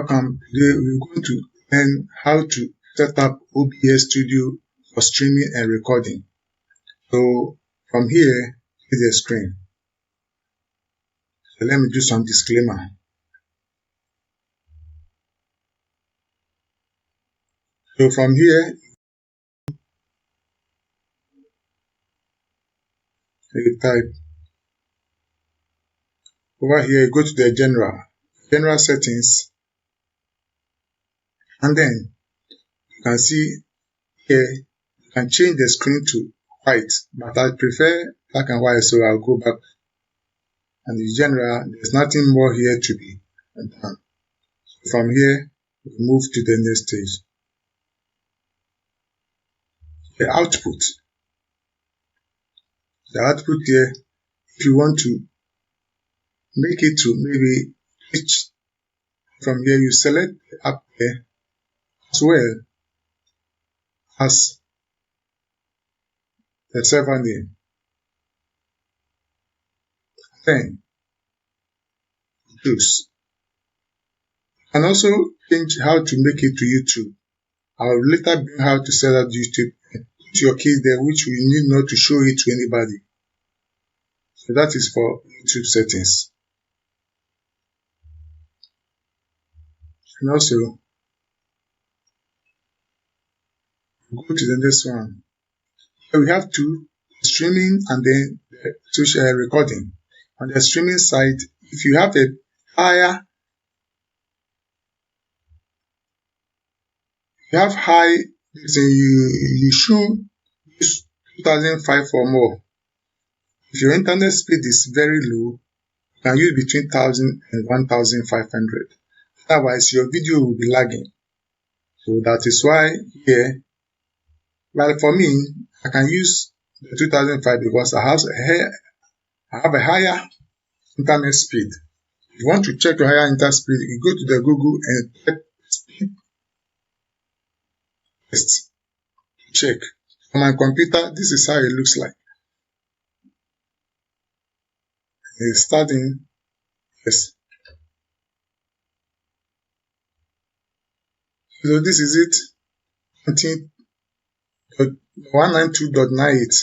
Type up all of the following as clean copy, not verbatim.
Welcome. Today we're going to learn how to set up OBS Studio for streaming and recording. So from here, see the screen. So let me do some disclaimer. So from here, you type over here, you go to the general settings, and then you can see here you can change the screen to white, but I prefer black and white, so I'll go back. And in general, there's nothing more here to be done. So from here, we move to the next stage. The output here, if you want to make it to maybe pitch, from here you select the app here as well as the server name. Then choose. You can also change how to make it to YouTube. I'll later bring how to set up YouTube. Put your keys there, which we need not to show it to anybody. So that is for YouTube settings. And also, go to the next one. Here we have two, streaming and then the social recording. On the streaming side, if you have a high, you should use 2005 or more. If your internet speed is very low, you can use between 1000 and 1500. Otherwise, your video will be lagging. So that is why here, well, for me, I can use the 2005 because I have a higher internet speed. If you want to check your higher internet speed, you go to the Google and type speed test. Check. On my computer, this is how it looks like. It's starting. Yes. So this is it. 192.98.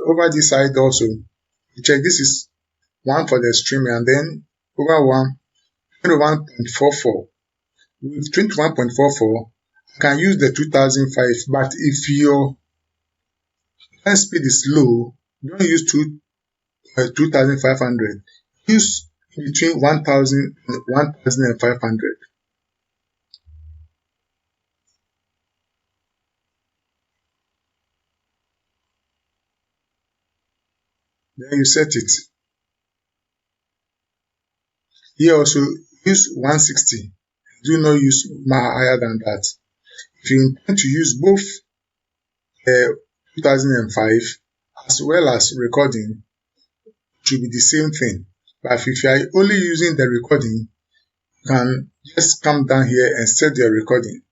Over this side also, you check, this is one for the streaming, and then over 21.44. With 21.44, you can use the 2005, but if your internet speed is low, don't use 2500. Use between 1000 and 1500. Then you set it. Here also use 160. Do not use higher than that. If you intend to use both 2005 as well as recording, it should be the same thing. But if you are only using the recording, you can just come down here and set your recording.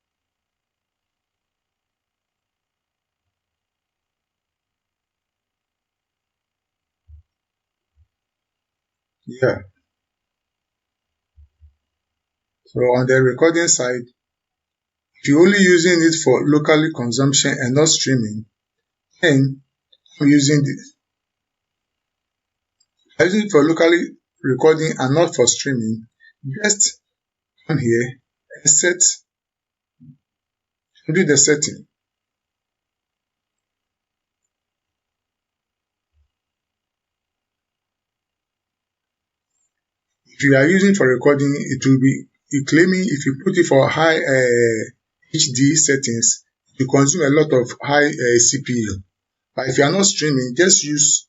Yeah. So on the recording side, if you're only using it for locally consumption and not streaming, then I'm using this. I'm using it for locally recording and not for streaming. Just come here and do the setting. If you are using for recording, it will be claiming if you put it for high HD settings, you consume a lot of high CPU. But if you are not streaming, just use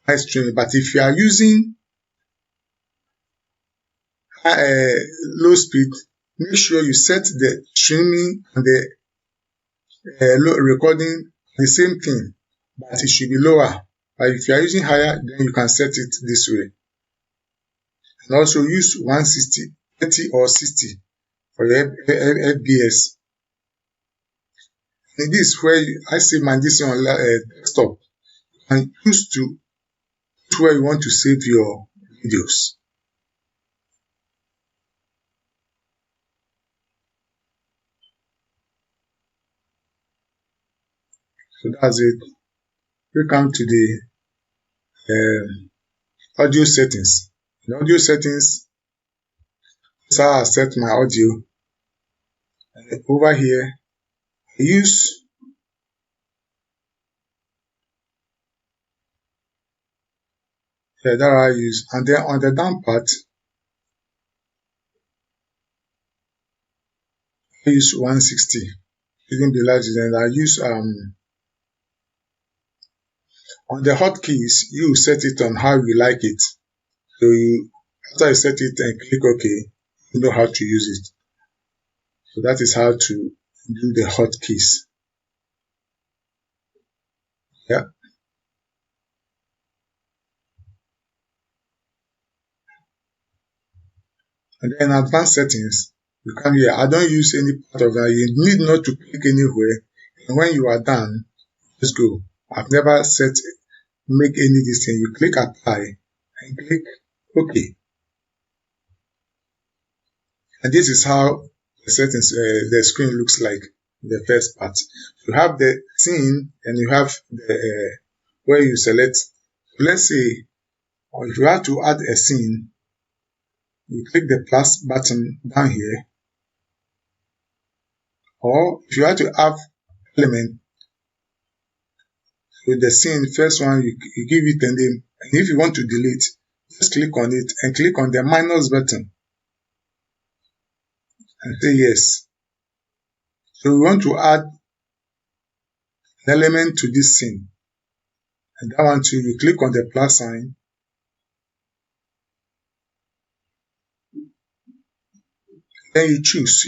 high streaming. But if you are using low speed, make sure you set the streaming and the recording the same thing, but it should be lower. But if you are using higher, then you can set it this way. And also use 160, 30 or 60 for the FPS. And this is where I save my this on desktop, and choose to where you want to save your videos. So that's it. We come to the audio settings. In audio settings, this is how I set my audio. And over here, I use that I use, and then on the down part, I use 160. Using the large, then I use on the hotkeys, you set it on how you like it. So after you set it and click OK, you know how to use it. So that is how to do the hotkeys. Yeah. And then advanced settings, you come here. I don't use any part of that. You need not to click anywhere. And when you are done, just go. I've never make any this thing. You click apply and click OK. And this is how the settings, the screen looks like. The first part. You have the scene and you have the where you select. Let's say, or if you have to add a scene, you click the plus button down here. Or if you have to add element with the scene, first one you give it a name. And if you want to delete, just click on it and click on the minus button and say yes. So we want to add an element to this scene. And that one too, you click on the plus sign. Then you choose.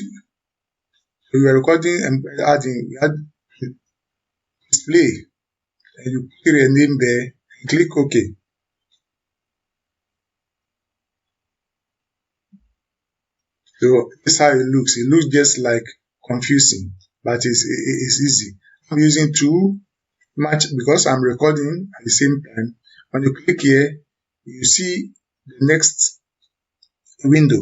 So you are recording and adding, you add display. And you put a name there and click OK. So this is how it looks. It looks just like confusing, but it's easy. I'm using too much because I'm recording at the same time. When you click here, you see the next window,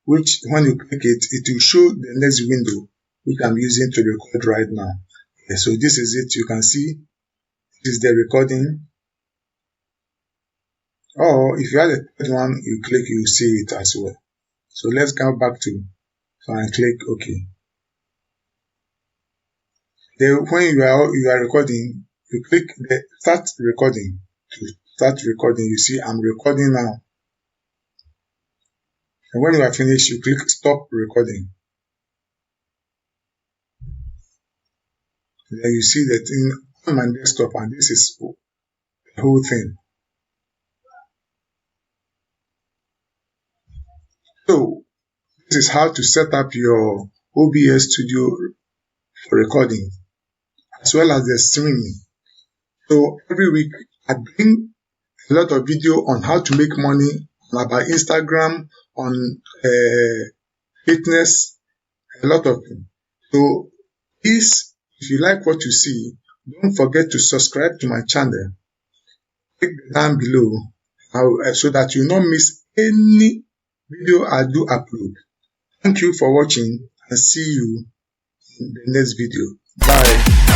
which when you click it, it will show the next window, which I'm using to record right now. Okay, so this is it. You can see this is the recording. Or if you have the third one, you click, you see it as well. So let's go back to, so I click OK. Then when you are recording, you click the start recording. To start recording, you see I'm recording now. And when you are finished, you click stop recording. Then you see that on my desktop, and this is the whole thing. So this is how to set up your OBS Studio for recording, as well as the streaming. So every week I bring a lot of video on how to make money about Instagram, on fitness, a lot of them. So please, if you like what you see, don't forget to subscribe to my channel. Click down below so that you don't miss any video I do upload. Thank you for watching and see you in the next video. Bye.